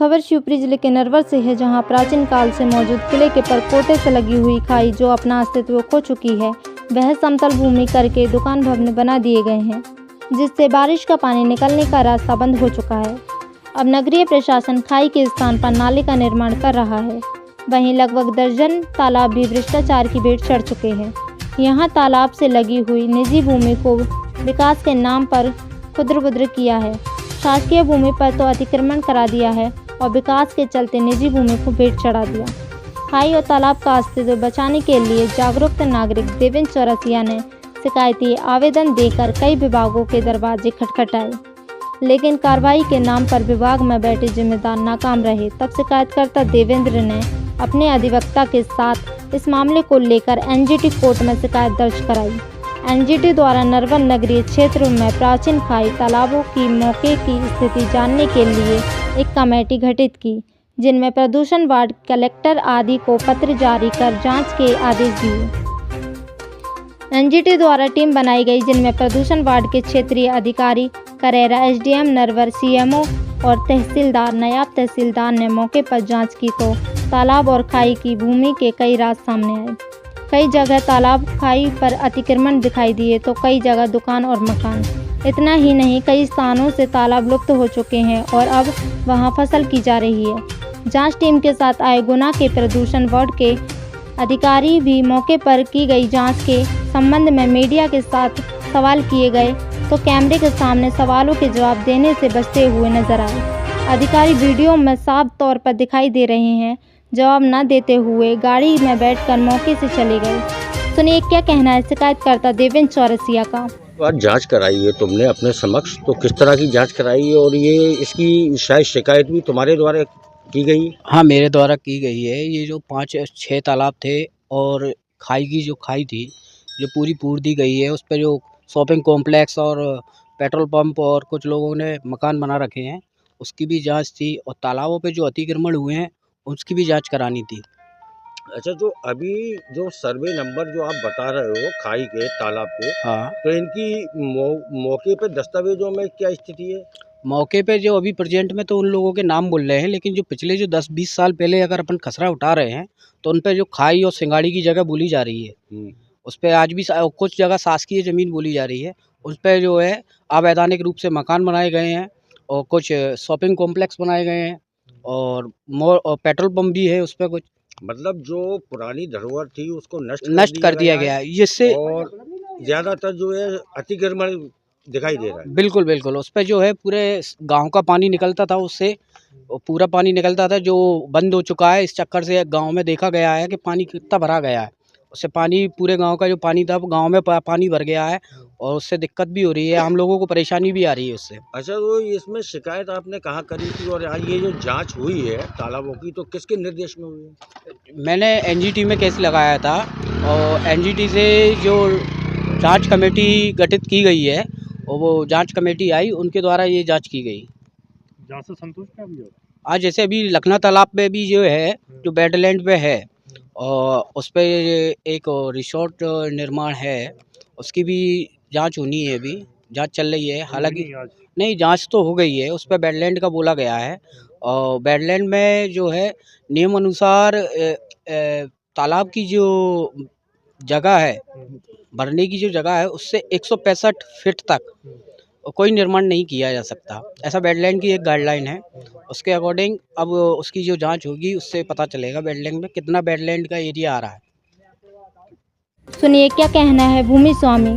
खबर शिवपुरी जिले के नरवर से है, जहां प्राचीन काल से मौजूद किले के परकोटे से लगी हुई खाई जो अपना अस्तित्व खो चुकी है, वह समतल भूमि करके दुकान भवन बना दिए गए हैं, जिससे बारिश का पानी निकलने का रास्ता बंद हो चुका है। अब नगरीय प्रशासन खाई के स्थान पर नाले का निर्माण कर रहा है। वहीं लगभग दर्जन तालाब भी भ्रष्टाचार की भेंट चढ़ चुके हैं। यहाँ तालाब से लगी हुई निजी भूमि को विकास के नाम पर खुदर-बुदर किया है। शासकीय भूमि पर तो अतिक्रमण करा दिया है और विकास के चलते निजी भूमि को भेंट चढ़ा दिया। खाई और तालाब का अस्तित्व बचाने के लिए जागरूक नागरिक देवेंद्र चौरसिया ने शिकायती आवेदन देकर कई विभागों के दरवाजे खटखटाए, लेकिन कार्रवाई के नाम पर विभाग में बैठे जिम्मेदार नाकाम रहे। तब शिकायतकर्ता देवेंद्र ने अपने अधिवक्ता के साथ इस मामले को लेकर एनजीटी कोर्ट में शिकायत दर्ज कराई। एनजीटी द्वारा नरवर नगरीय क्षेत्र में प्राचीन खाई तालाबों की मौके की स्थिति जानने के लिए एक कमेटी गठित की, जिनमें प्रदूषण वार्ड कलेक्टर आदि को पत्र जारी कर जांच के आदेश दिए। एनजीटी द्वारा टीम बनाई गई, जिनमें प्रदूषण वार्ड के क्षेत्रीय अधिकारी करेरा, एसडीएम नरवर, सीएमओ और तहसीलदार, नायब तहसीलदार ने मौके पर जांच की तो तालाब और खाई की भूमि के कई राज सामने आए। कई जगह तालाब खाई पर अतिक्रमण दिखाई दिए तो कई जगह दुकान और मकान। इतना ही नहीं, कई स्थानों से तालाब लुप्त हो चुके हैं और अब वहां फसल की जा रही है। जांच टीम के साथ आए गुना के प्रदूषण वार्ड के अधिकारी भी मौके पर की गई जांच के संबंध में मीडिया के साथ सवाल किए गए तो कैमरे के सामने सवालों के जवाब देने से बचते हुए नजर आए। अधिकारी वीडियो में साफ तौर पर दिखाई दे रहे हैं। जवाब न देते हुए गाड़ी में बैठकर मौके से चले गए। सुनिए क्या कहना है शिकायतकर्ता देवेंद्र चौरसिया का। आज जांच कराई है तुमने अपने समक्ष, तो किस तरह की जांच कराई है और ये इसकी शायद शिकायत भी तुम्हारे द्वारा की गई? हाँ, मेरे द्वारा की गई है। ये जो 5-6 तालाब थे और खाई की जो खाई थी जो पूरी पूर दी गई है, उस पर जो शॉपिंग कॉम्प्लेक्स और पेट्रोल पंप और कुछ लोगों ने मकान बना रखे हैं, उसकी भी जांच थी और तालाबों पे जो अतिक्रमण हुए हैं उसकी भी जांच करानी थी। अच्छा, जो अभी जो सर्वे नंबर जो आप बता रहे हो खाई के तालाब के, हाँ, तो इनकी मौके पे दस्तावेजों में क्या स्थिति है? मौके पे जो अभी प्रेजेंट में तो उन लोगों के नाम बोल रहे हैं, लेकिन जो पिछले जो 10-20 साल पहले अगर अपन खसरा उठा रहे हैं तो उन पे जो खाई और सिंगाड़ी की जगह बोली जा रही है, उस पे आज भी कुछ जगह शासकीय ज़मीन बोली जा रही है। उस पे जो है अवैधानिक रूप से मकान बनाए गए हैं और कुछ शॉपिंग कॉम्प्लेक्स बनाए गए हैं और पेट्रोल पंप भी है उस पे कुछ। मतलब जो पुरानी धरोहर थी उसको नष्ट कर दिया गया है, जिससे और ज्यादातर जो है अतिक्रमण दिखाई दे रहा है। बिल्कुल बिल्कुल, उस पे जो है पूरे गांव का पानी निकलता था, उससे पूरा पानी निकलता था जो बंद हो चुका है। इस चक्कर से गांव में देखा गया है कि पानी कितना भरा गया है। उससे पानी पूरे गांव का जो पानी था वो गांव में पानी भर गया है और उससे दिक्कत भी हो रही है, हम लोगों को परेशानी भी आ रही है उससे। अच्छा, तो इसमें शिकायत आपने कहाँ करी थी और आज ये जो जांच हुई है तालाबों की, तो किसके निर्देश में हुई है? मैंने एनजीटी में केस लगाया था और एनजीटी से जो जांच कमेटी गठित की गई है और वो जांच कमेटी आई, उनके द्वारा ये जांच की गई। जांच से संतुष्ट क्या भी होगा? आज जैसे अभी लखना तालाब पे भी जो है, जो वेटलैंड पे है और उस पे एक रिसोर्ट निर्माण है, उसकी भी जांच होनी है। अभी जांच चल रही है, हालांकि नहीं, जांच तो हो गई है। उस पे वेटलैंड का बोला गया है और वेटलैंड में जो है नियम अनुसार तालाब की जो जगह है, भरने की जो जगह है, उससे 165 फीट तक कोई निर्माण नहीं किया जा सकता। ऐसा वेटलैंड की एक गाइडलाइन है। उसके अकॉर्डिंग अब उसकी जो जांच होगी उससे पता चलेगा वेटलैंड में कितना वेटलैंड का एरिया आ रहा है। सुनिए क्या कहना है भूमि स्वामी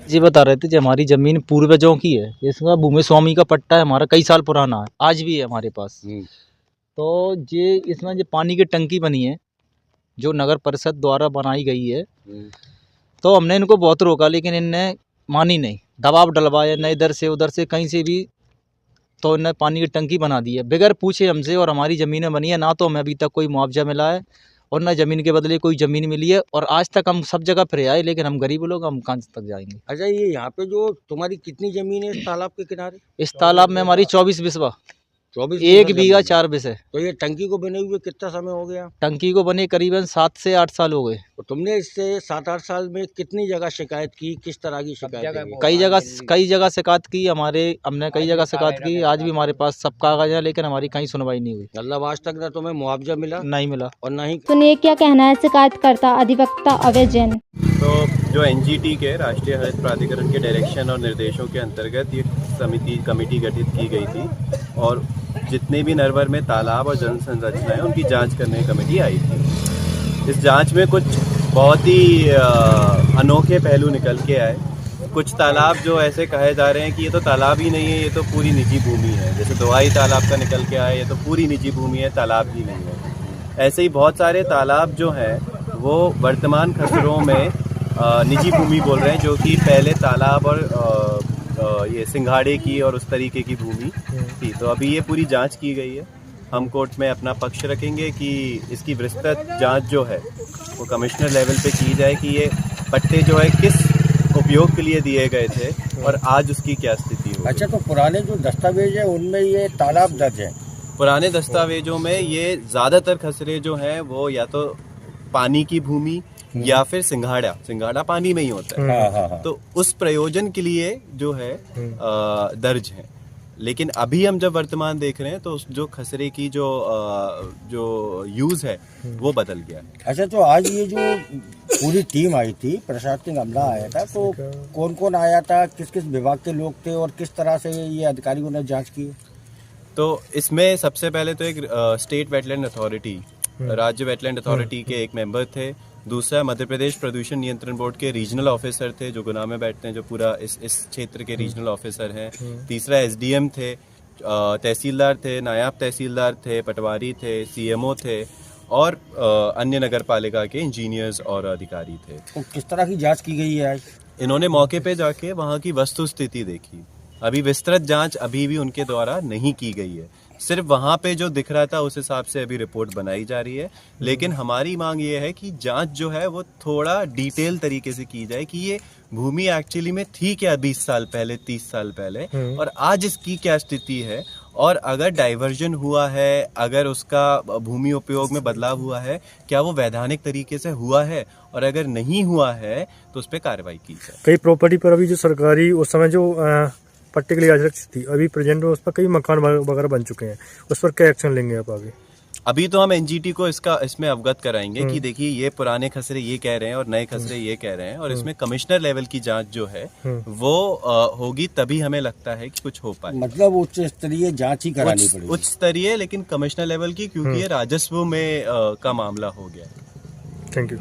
जी। बता रहे थे जो हमारी ज़मीन पूर्वजों की है, इसका भूमि स्वामी का पट्टा है हमारा, कई साल पुराना है, आज भी है हमारे पास। तो ये इसमें जो पानी की टंकी बनी है जो नगर परिषद द्वारा बनाई गई है, तो हमने इनको बहुत रोका लेकिन इनने मानी नहीं, दबाव डलवाया न इधर से उधर से कहीं से भी, तो इन्हें पानी की टंकी बना दी है बगैर पूछे हमसे और हमारी ज़मीनें बनी है। ना तो हमें अभी तक कोई मुआवजा मिला है और ना ज़मीन के बदले कोई ज़मीन मिली है और आज तक हम सब जगह फिर आए, लेकिन हम गरीब लोग, हम कहाँ तक जाएंगे। अच्छा, ये यहाँ पे जो तुम्हारी कितनी जमीन है इस तालाब के किनारे? इस तालाब में हमारी 24 बिस्वा। 24 1 बीघा बीघा जमीन। 4 बिसे। तो ये टंकी को बने हुए कितना समय हो गया? टंकी को बने करीबन 7 से 8 साल हो गए। तो तुमने इससे 7-8 साल में कितनी जगह शिकायत की, किस तरह की शिकायत की? कई जगह शिकायत की हमने कई जगह शिकायत की, आज भी हमारे पास सब कागज है, लेकिन हमारी कहीं सुनवाई नहीं हुई। मतलब आज तक ना तुम्हें मुआवजा मिला नहीं मिला। और ना ही सुनिए क्या कहना है शिकायतकर्ता अधिवक्ता अवय जैन। तो जो एनजीटी के राष्ट्रीय हरित प्राधिकरण के डायरेक्शन और निर्देशों के अंतर्गत ये कमेटी गठित की गई थी और जितने भी नरवर में तालाब और जल संरचना है उनकी जांच करने कमेटी आई थी। इस जांच में कुछ बहुत ही अनोखे पहलू निकल के आए। कुछ तालाब जो ऐसे कहे जा रहे हैं कि ये तो तालाब ही नहीं है, ये तो पूरी निजी भूमि है। जैसे दोहाई तालाब का निकल के आया, ये तो पूरी निजी भूमि है, तालाब ही नहीं है। ऐसे ही बहुत सारे तालाब जो हैं वो वर्तमान खसरों में निजी भूमि बोल रहे हैं, जो कि पहले तालाब और ये सिंघाड़े की और उस तरीके की भूमि थी। तो अभी ये पूरी जांच की गई है। हम कोर्ट में अपना पक्ष रखेंगे कि इसकी विस्तृत जांच जो है वो कमिश्नर लेवल पे की जाए कि ये पट्टे जो है किस उपयोग के लिए दिए गए थे और आज उसकी क्या स्थिति हो। अच्छा, तो पुराने जो दस्तावेज है उनमें ये तालाब दर्ज है? पुराने दस्तावेजों में ये ज़्यादातर खसरे जो हैं वो या तो पानी की भूमि या फिर सिंघाड़ा पानी में ही होता है। तो उस प्रयोजन के लिए जो है दर्ज है। लेकिन अभी हम जब वर्तमान देख रहे हैं तो जो खसरे की जो यूज है वो बदल गया। अच्छा, तो आज ये जो पूरी टीम आई थी, प्रशासनिक अमला आया था, तो कौन कौन आया था, किस किस विभाग के लोग थे और किस तरह से ये अधिकारियों ने जांच की? तो इसमें सबसे पहले तो एक स्टेट वेटलैंड अथॉरिटी, राज्य वेटलैंड अथॉरिटी के एक मेंबर थे। दूसरा मध्य प्रदेश प्रदूषण नियंत्रण बोर्ड के रीजनल ऑफिसर थे जो गुना में बैठते हैं, जो पूरा इस क्षेत्र के रीजनल ऑफिसर हैं। तीसरा एसडीएम थे, तहसीलदार थे, नायब तहसीलदार थे, पटवारी थे, सीएमओ थे और अन्य नगर पालिका के इंजीनियर्स और अधिकारी थे। तो किस तरह की जांच की गई है आज? इन्होंने मौके पे जाके वहाँ की वस्तु स्थिति देखी। अभी विस्तृत जांच अभी भी उनके द्वारा नहीं की गई है। सिर्फ वहाँ पे जो दिख रहा था उस हिसाब से अभी रिपोर्ट बनाई जा रही है। लेकिन हमारी मांग ये है कि जांच जो है वो थोड़ा डिटेल तरीके से की जाए कि ये भूमि एक्चुअली में थी क्या 20 साल पहले, 30 साल पहले, और आज इसकी क्या स्थिति है। और अगर डाइवर्जन हुआ है, अगर उसका भूमि उपयोग में बदलाव हुआ है, क्या वो वैधानिक तरीके से हुआ है, और अगर नहीं हुआ है तो उस पर कार्रवाई की जाए। कई प्रॉपर्टी पर अभी जो सरकारी उस समय जो पट्टे के लिए आरक्षित थी, अभी प्रेजेंट में उस पर कई मकान वगैरह बन चुके हैं, उस पर क्या एक्शन लेंगे आप आगे? अभी तो हम एनजीटी को इसमें अवगत कराएंगे कि देखिए ये पुराने खसरे ये कह रहे हैं और नए खसरे ये कह रहे हैं, और इसमें कमिश्नर लेवल की जांच जो है वो होगी, तभी हमें लगता है कि कुछ हो पाए। मतलब उच्च स्तरीय जांच ही करानी पड़ेगी। उच्च स्तरीय, लेकिन कमिश्नर लेवल की, क्योंकि ये राजस्व में का मामला हो गया। Thank you.